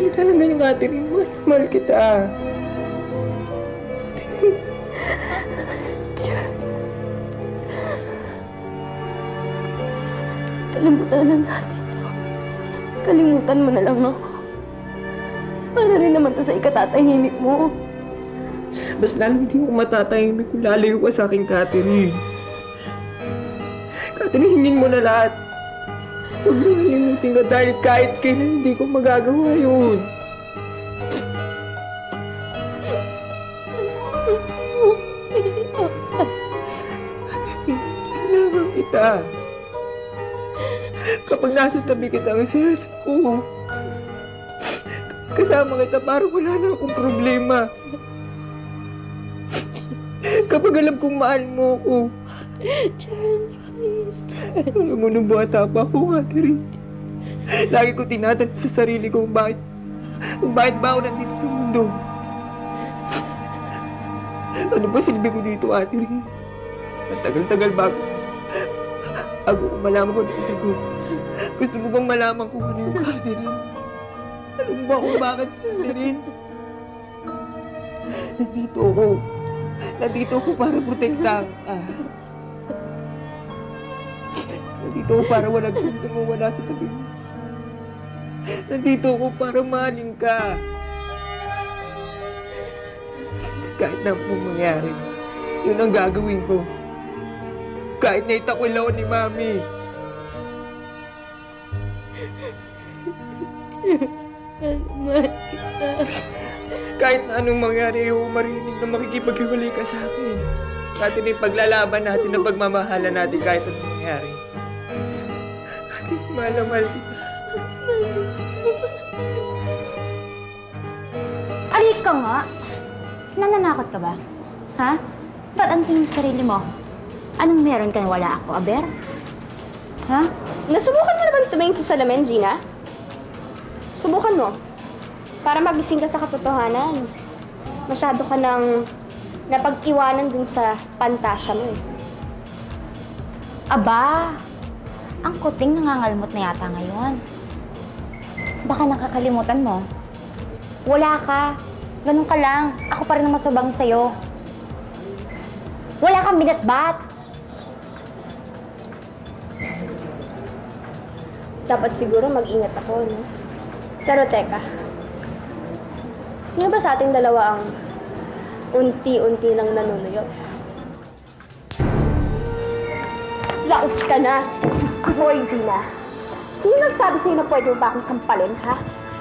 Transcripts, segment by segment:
magsalita lang ganyan, Catherine. Mahal kita. Kalimutan na lang natin to. Kalimutan mo na lang ako. Para rin naman to sa ikatatahimik mo. Mas lalo hindi ko matatahimik kung lalayo ka sa akin, Catherine. Catherine, hingin mo na lahat. Huwag mo halimutin ka dahil kahit kailan hindi ko magagawa yun. Kailangan kita. Kapag nasa tabi kita ang siyasa ko, kasama kita para wala na akong problema. Kapag alam kong mahal mo ako. Charles, please, Charles. Alam mo, nung bata pa ako, Catherine, lagi ko tinatanong sa sarili ko kung bakit ba ako nandito sa mundo. Ano ba silbi ko dito, Catherine? Ang tagal-tagal bago ko malaman ko dito sa group. Gusto mo bang malaman kung ano yung Catherine? Alam mo ba kung bakit, Catherine? Nandito ako para protektahan ka. Nandito ako para walang sundang mawala sa tabi mo. Nandito ako para mahalin ka. Kahit na pong mangyari, yun ang gagawin ko. Kahit na itakwil ako ni Mami. Mahal kita. Kahit na anong mangyari, ayaw marinig na makikipaghiwalay ka sa akin. Catherine, paglalaban natin ang pagmamahala natin kahit anong mangyari. Catherine, mahal na mahal kita. Alik ka nga! Nananakot ka ba? Ha? Ba't ang tingin sa sarili mo? Anong meron ka na wala ako, Aber? Ha? Nasubukan mo na bang tumingin sa salamin, Gina? Subukan mo. Para magising ka sa katotohanan. Masyado ka nang napag-iwanan dun sa pantasya mo eh. Aba! Ang kuting nangangalmot na yata ngayon. Baka nakakalimutan mo. Wala ka. Ganun ka lang. Ako pa rin ang masubang sa'yo. Wala kang binatbat. Dapat siguro mag-ingat ako, no? Pero teka. Sino ba sa ating dalawa ang unti-unti lang nanunuyot? Laos ka na! Hoy, Gina. Sino nagsabi sa'yo na pwede mo ba akong sampalin, ha?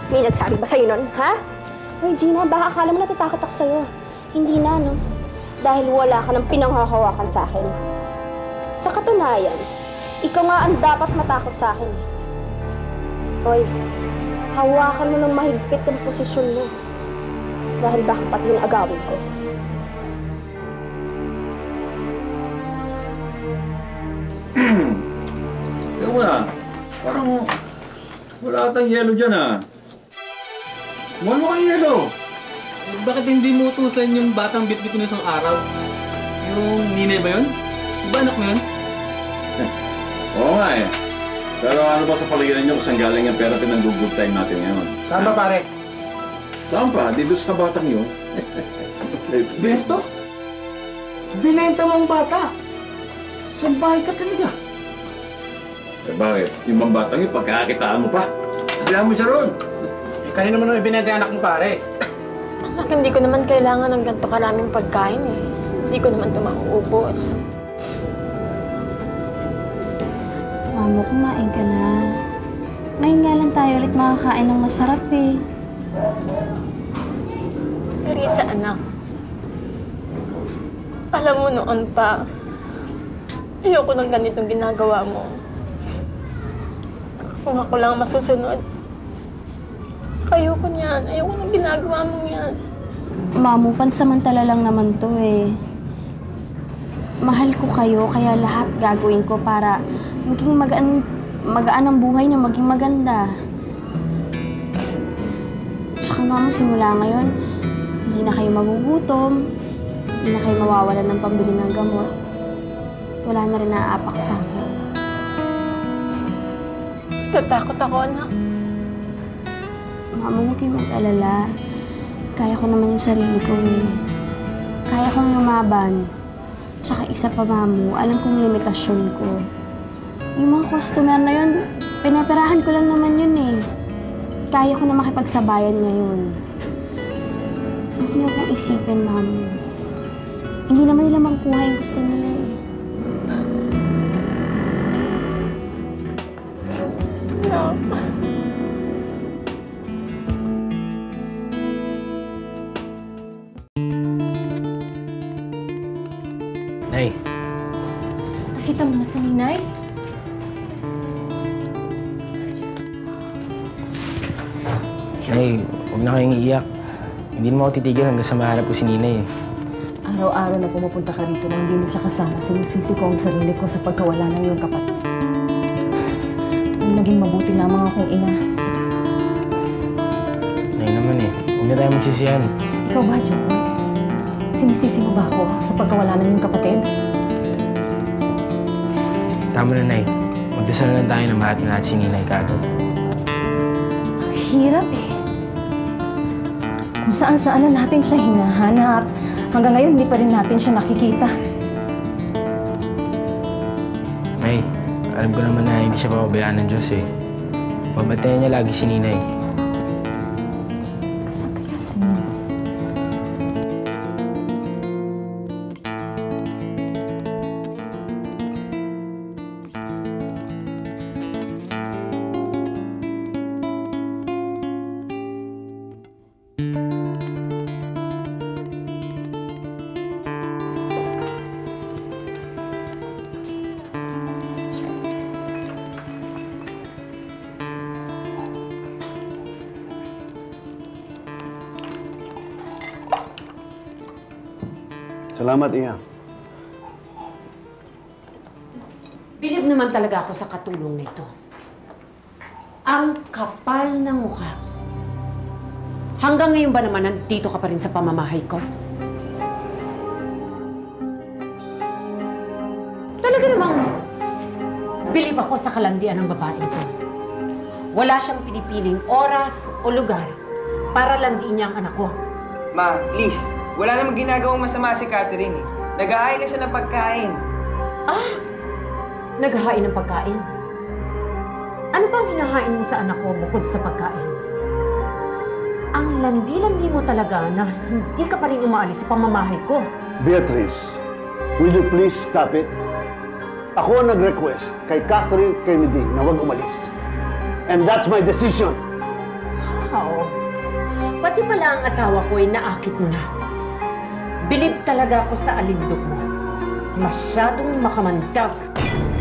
May nagsabi ba sa'yo nun, ha? Hoy, Gina, baka akala mo natatakot ako sa'yo. Hindi na, no? Dahil wala ka ng pinanghahawakan sa akin. Sa katunayan, ikaw nga ang dapat matakot sa akin. Hoy, hawakan mo ng mahigpit ang posisyon mo. Dahil baka pati yung agawin ko. Teka muna, parang wala atang yelo dyan ah. Wala kang yelo. Bakit hindi mo utusan yung batang bitbit mo isang araw? Yung ninay ba yun? Diba anak mo yun? Oo nga eh. Pero ano ba sa paligiran nyo kung saan galing ang pera pinang-good time natin ngayon? Saan ba pare? Saan pa? Dito sa batang yun. Berto? Binenta mo ang bata. Saan bahay ka talaga? Eh bakit? Yung bang batang yun, pagkakakitaan mo pa. Bilang mo siya ron. Eh, kanina mo naman ibinenta yung anak mo pare. Anak, hindi ko naman kailangan ng ganito karaming pagkain eh. Hindi ko naman ito mauubos. Mamo, kumain ka na. Ngayon nga lang tayo ulit makakain ng masarap eh. Teresa, anak. Alam mo noon pa, ayoko ng ganitong ginagawa mo. Kung ako lang masusunod, ayoko niyan. Ayoko ng ginagawa mo yan. Mamo, pansamantala lang naman to eh. Mahal ko kayo, kaya lahat gagawin ko para maging magaan ang buhay niyo, maging maganda. Tsaka mamo, simula ngayon, hindi na kayo magugutom, hindi na kayo mawawalan ng pambili ng gamot. At wala na rin naaapak sa akin. Tatakot ako, anak. Mamo, Mama, huwag kayong mag-alala. Kaya ko naman yung sarili ko eh. Kaya kong lumaban. Tsaka isa pa, Mamu, alam kong limitasyon ko. Yung mga customer na yun, pinaperahan ko lang naman yun eh. Kaya ko na makipagsabayan ngayon. Huwag niyo akong isipin, Mamu. Hindi naman nila makukuha yung gusto nila eh. Nay. Nakita mo na si Ninay? Nay, huwag na kayong iiyak. Hindi naman ako titigil hanggang sa maharap ko si Ninay eh. Araw-araw na pumupunta ka rito na hindi mo siya kasama, sinisisi ko ang sarili ko sa pagkawala ng iyong kapatid. Kung naging mabuti lamang akong ina. Nay naman eh, huwag na tayo magsisiyan. Ikaw ba, Jeboy? Sinisisi mo ba ako sa pagkawala ng iyong kapatid? Tama na, Nay. Magdasal lang tayo na mahat na natin si Ninay kaagad. Ang hirap eh. Kung saan-saan na natin siya hinahanap. Hanggang ngayon, hindi pa rin natin siya nakikita. Nay, alam ko naman na hindi siya papabayaan ng Diyos eh. Pabantayan niya lagi si Ninay. Saan kaya si Ninay? Salamat, Iha. Bilib naman talaga ako sa katulong nito. Ang kapal ng mukha. Hanggang ngayon ba naman nandito ka pa rin sa pamamahay ko? Talaga namang bilib ako sa kalandian ng babaeng ko. Wala siyang pinipiling oras o lugar para landiin niya ang anak ko. Ma, please. Wala namang ginagawang masama si Catherine eh. Nag-aay na siya ng pagkain. Ah! Naghahain ng pagkain? Ano bang hinahain mo sa anak ko bukod sa pagkain? Ang landi-landi mo talaga na hindi ka pa rin umaalis sa pamamahay ko. Beatrice, will you please stop it? Ako ang nag-request kay Catherine Kennedy na huwag umalis. And that's my decision. Oo. Pati pala ang asawa ko ay naakit mo na. Bilib talaga ako sa alindog mo. Masyadong makamandag.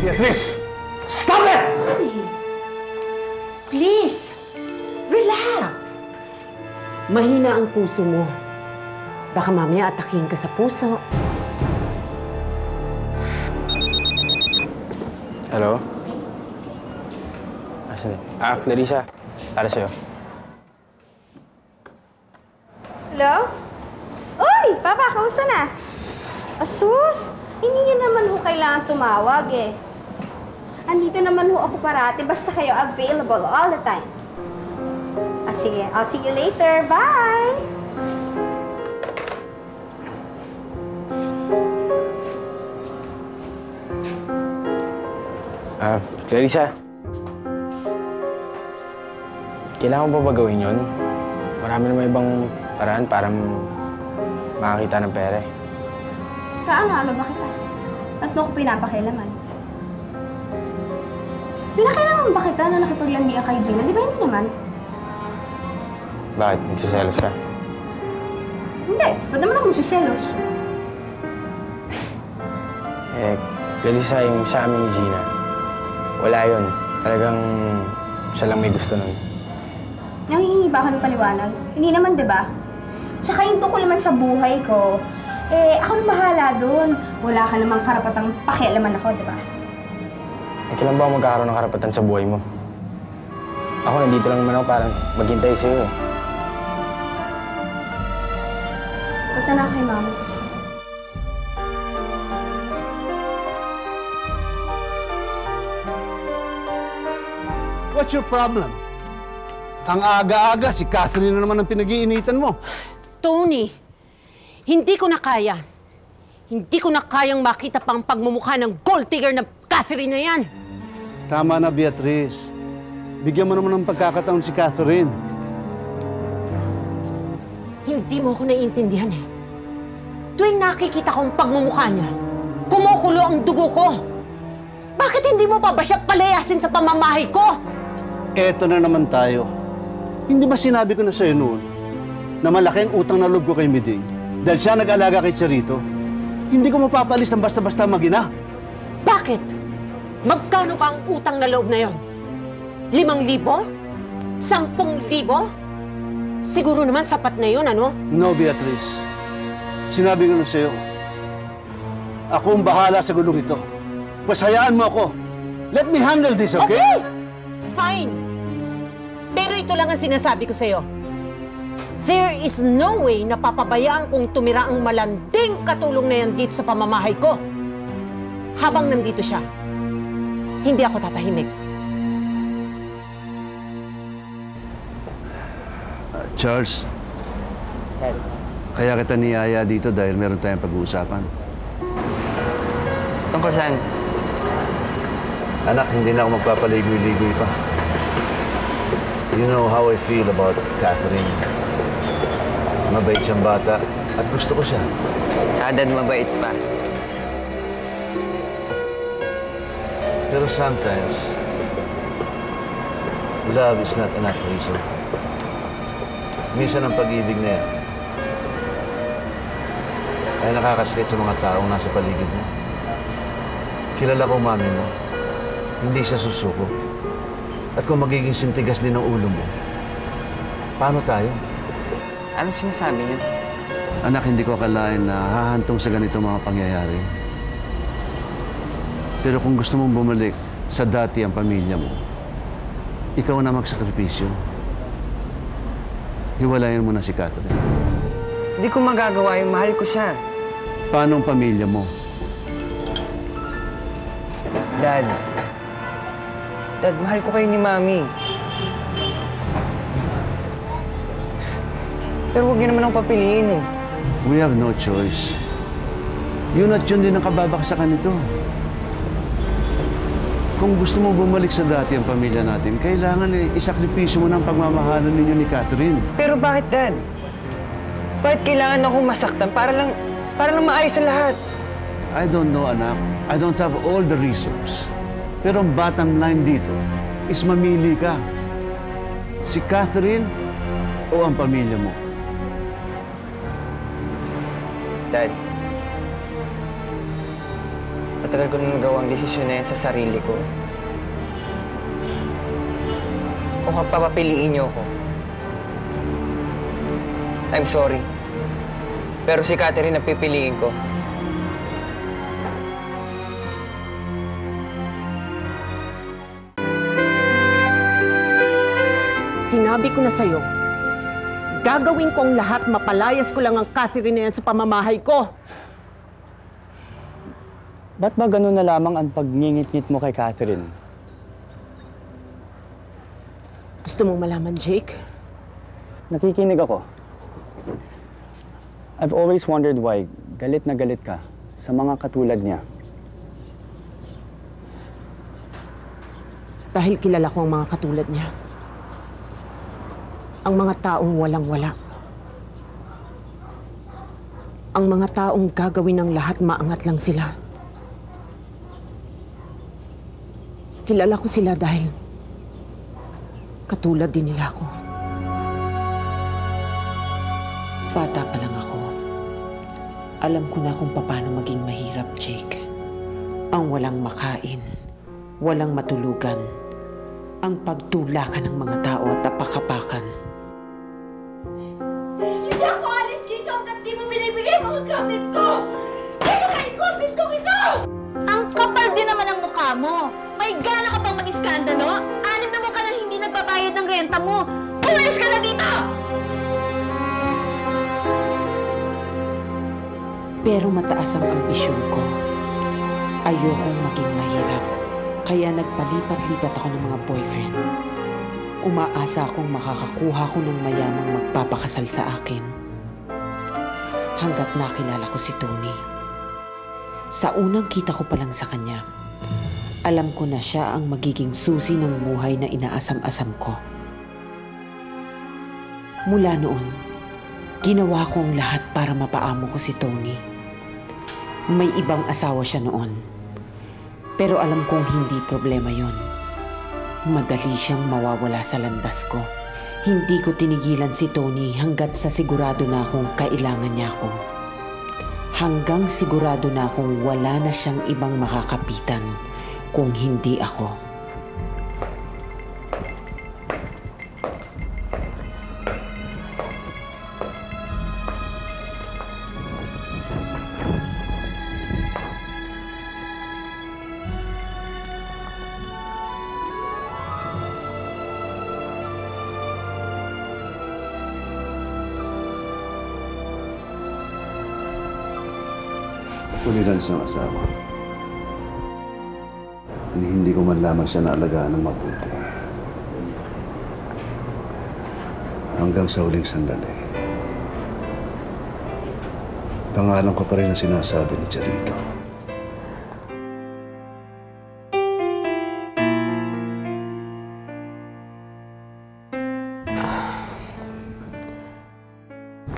Beatrice, stop it! Honey, please, relax. Mahina ang puso mo. Baka mamaya atakin ka sa puso. Hello? Asan? Clarissa. Para sa'yo. Hello? Uy! Papa, kamusta na? Asus! Hindi niya naman ho kailangan tumawag eh. Andito naman ho ako parati, basta kayo available all the time. Ah, sige. I'll see you later. Bye! Clarissa. Kailangan mo ba gawin yun? Marami naman ibang paraan para makakita ng pera eh. Kaano-ano ba kita? Ba't mo ako pinapakialaman? Pinakailangan ba kita na nakipaglandian kay Gina? Di ba hindi naman? Bakit? Nagsiselos ka? Hindi. Ba't naman ako magsiselos? Clarissa, yung sa amin ni Gina, wala yun. Talagang siya lang may gusto nun. Nangihingi ba ako ng paliwanag? Hindi naman, di ba? Tsaka yung tungkol naman sa buhay ko, ako na bahala dun. Wala ka namang karapatang pakialaman ako, di ba? Kailan ba ako magkakaroon ng karapatan sa buhay mo? Ako nandito lang naman ako parang maghintay sa'yo eh. Punta na ako kay Mama. What's your problem? Ang aga-aga, si Catherine na naman ang pinag-iinitan mo. Tony, hindi ko na kaya. Hindi ko na kayang makita pang pagmumukha ng gold digger na Catherine na yan. Tama na, Beatrice. Bigyan mo naman ng pagkakataon si Catherine. Hindi mo ako naiintindihan eh. Tuwing nakikita ko ang pagmumukha niya, kumukulo ang dugo ko. Bakit hindi mo pa ba siya palayasin sa pamamahay ko? Eto na naman tayo. Hindi ba sinabi ko na sa'yo noon na malaki ang utang na loob ko kay Miding dahil siya nag-alaga kay Charito? Hindi ko mapapalis ng basta-basta mag-ina. Bakit? Magkano pa ang utang na loob na yon? 5,000? 10,000? Siguro naman sapat na yun, ano? No, Beatrice. Sinabi ko na sa'yo, ako ang bahala sa gulong ito. Pues hayaan mo ako. Let me handle this, okay? Okay! Fine. Pero ito lang ang sinasabi ko sa'yo. There is no way na papabayaan kong tumira ang malanding katulong na yan dito sa pamamahay ko. Habang nandito siya, hindi ako tatahimik. Charles, kaya kita niyaya dito dahil meron tayong pag-uusapan. Tungkol saan? Anak, hindi na ako magpapaligoy-ligoy pa. You know how I feel about Catherine. Mabait siyang bata at gusto ko siya. Tsaka Dad, mabait pa. Pero sometimes, love is not enough reason. Minsan ang pag-ibig na yan ay nakakasakit sa mga taong nasa paligid mo. Kilala ko mami mo. Hindi siya susuko. At kung magiging sintigas din ang ulo mo, paano tayo? Anong sinasabi niyo? Anak, hindi ko akalain na hahantong sa ganito mga pangyayari. Pero kung gusto mong bumalik sa dati ang pamilya mo, ikaw na magsakripisyo. Hiwalayan mo na si Catherine. Hindi ko magagawa yung mahal ko siya. Paano ang pamilya mo? Dad, mahal ko kayo ni Mami. Pero huwag niyo naman akong papiliin eh. We have no choice. Yun at yun din ang kababaksakan nito. Kung gusto mo bumalik sa dati ang pamilya natin, kailangan isakripisyo mo ng pagmamahalan ninyo ni Catherine. Pero bakit, Dad? Bakit kailangan akong masaktan para lang maayos ang lahat? I don't know, anak. I don't have all the reasons. Pero ang bottom line dito is mamili ka. Si Catherine o ang pamilya mo? Dad, matagal ko na nagawa ang desisyon na yan sa sarili ko. Kung papapiliin niyo ako, I'm sorry. Pero si Catherine ang pipiliin ko. Sinabi ko na sa'yo, gagawin kong lahat, mapalayas ko lang ang Catherine na yan sa pamamahay ko. Ba't ba ganun na lamang ang pagngingit-ngit mo kay Catherine? Gusto mong malaman, Jake? Nakikinig ako. I've always wondered why galit na galit ka sa mga katulad niya. Dahil kilala ko ang mga katulad niya. Ang mga taong walang-wala. Ang mga taong gagawin ng lahat maangat lang sila. Kilala ko sila dahil katulad din nila ako. Bata pa lang ako. Alam ko na kung paano maging mahirap, Jake. Ang walang makain, walang matulugan, ang pagtulakan ng mga tao at apakapakan. Hindi ako alis dito hanggat di mo binibigay mga gamit ko! Kaya kain ko ang bintong ito! Ang kapal din naman ang mukha mo. May gana ka pang mag-iskandalo? 6 na mo ka nang hindi nagbabayad ng renta mo. Umalis ka na dito! Pero mataas ang ambisyon ko. Ayokong maging mahirap. Kaya nagpalipat-lipat ako ng mga boyfriend. Umaasa akong makakakuha ko ng mayamang magpapakasal sa akin. Hanggat nakilala ko si Tony. Sa unang kita ko pa lang sa kanya, alam ko na siya ang magiging susi ng buhay na inaasam-asam ko. Mula noon, ginawa ko ang lahat para mapaamo ko si Tony. May ibang asawa siya noon. Pero alam kong hindi problema yon. Madali siyang mawawala sa landas ko. Hindi ko tinigilan si Tony hanggat sa sigurado na akong kailangan niya ako. Hanggang sigurado na akong wala na siyang ibang makakapitan kung hindi ako. Uliran siyang asawa. Hindi ko man lamang siya naalagaan ng mabuti. Hanggang sa huling sandali. Pangalan ko pa rin ang sinasabi ni Charito.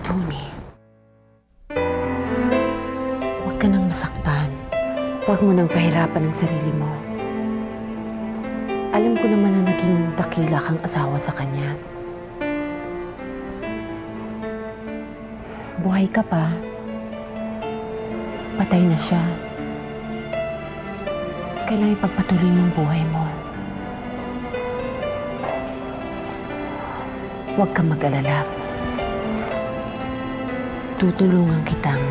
Tony, huwag ka nang masaktan. Huwag mo nang pahirapan ang sarili mo. Alam ko naman na naging dakila kang asawa sa kanya. Buhay ka pa. Patay na siya. Kailangan ipagpatuloy mo ang buhay mo. Huwag kang mag-alala. Tutulungan kitang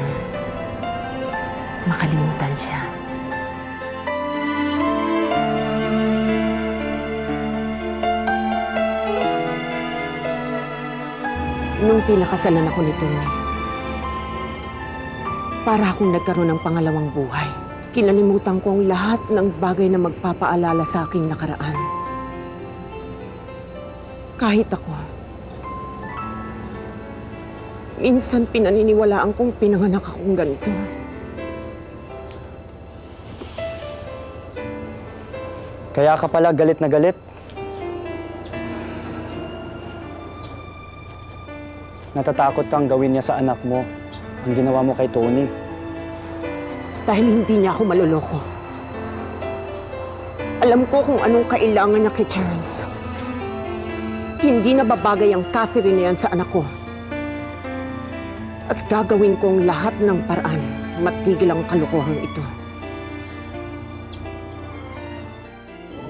makalimutan siya. Nung pinakasalan ako ni Tony, para akong nagkaroon ng pangalawang buhay. Kinalimutan ko ang lahat ng bagay na magpapaalala sa aking nakaraan. Kahit ako, minsan pinaniniwalaan kong pinanganak akong ganito. Kaya ka pala galit na galit? Natatakot kang gawin niya sa anak mo ang ginawa mo kay Tony. Dahil hindi niya ako maloloko. Alam ko kung anong kailangan niya kay Charles. Hindi na babagay ang Catherine na yan sa anak ko. At gagawin ko ang lahat ng paraan matigil ang kalokohang ito.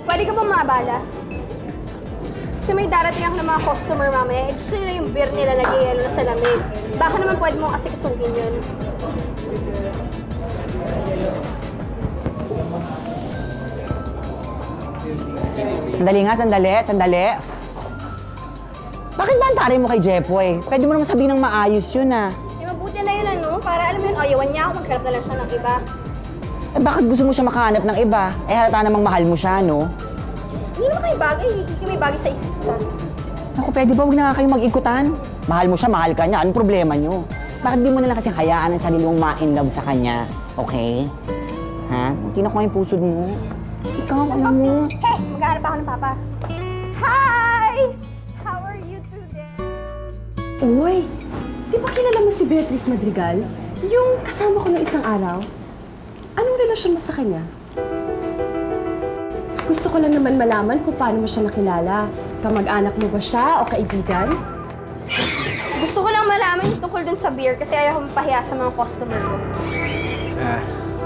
Pwede ka ba mabala? Kasi may darating ako ng mga customer mamaya. Gusto nila yung beer nila lagay na sa lamig. Baka naman pwede mong asikasuhin yun. Sandali nga, sandali. Bakit ba antarin mo kay Jepoy? Pwede mo naman sabihin ng maayos yun, ah. Mabuti na yun, ano? Para alam mo yun, ayawan niya ako, magkalap na lang siya ng iba. Eh, bakit gusto mo siya makahanap ng iba? Eh, halata namang mahal mo siya, no? Hindi naman kayo bagay. Hindi kayo may bagay sa isa. Naku, pwede ba huwag na kayong mag-ikutan? Mahal mo siya, mahal ka niya. Anong problema niyo? Bakit di mo na lang kasing hayaan ang sarili mong ma-in-love sa kanya? Okay? Ha? Kinukuha yung pusod mo. Ikaw, alam mo. Hey! Maghahanap ako ng papa. Hi! How are you today? Uy! Di ba kilala mo si Beatrice Madrigal? Yung kasama ko ng isang araw? Anong relasyon mo sa kanya? Gusto ko lang naman malaman kung paano mo siya nakilala. Kamag-anak mo ba siya o kaibigan? Gusto ko lang malaman yung tungkol dun sa beer kasi ayaw ko mapahiya sa mga customer ko.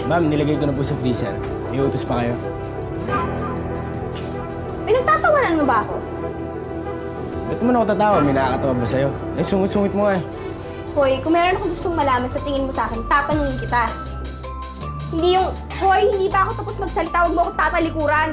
Ma'am, nilagay ko na po sa freezer. May utos pa kayo. Pinagtatawanan mo ba ako? Ba't mo na ako tatawa? May nakakatawa ba sa'yo? Eh, sungit-sungit mo nga eh. Hoy, kung meron akong gustong malaman sa tingin mo sa akin, tatanungin kita. Hindi yung, Hoy, hindi pa ako tapos magsalita, huwag mo akong tatalikuran.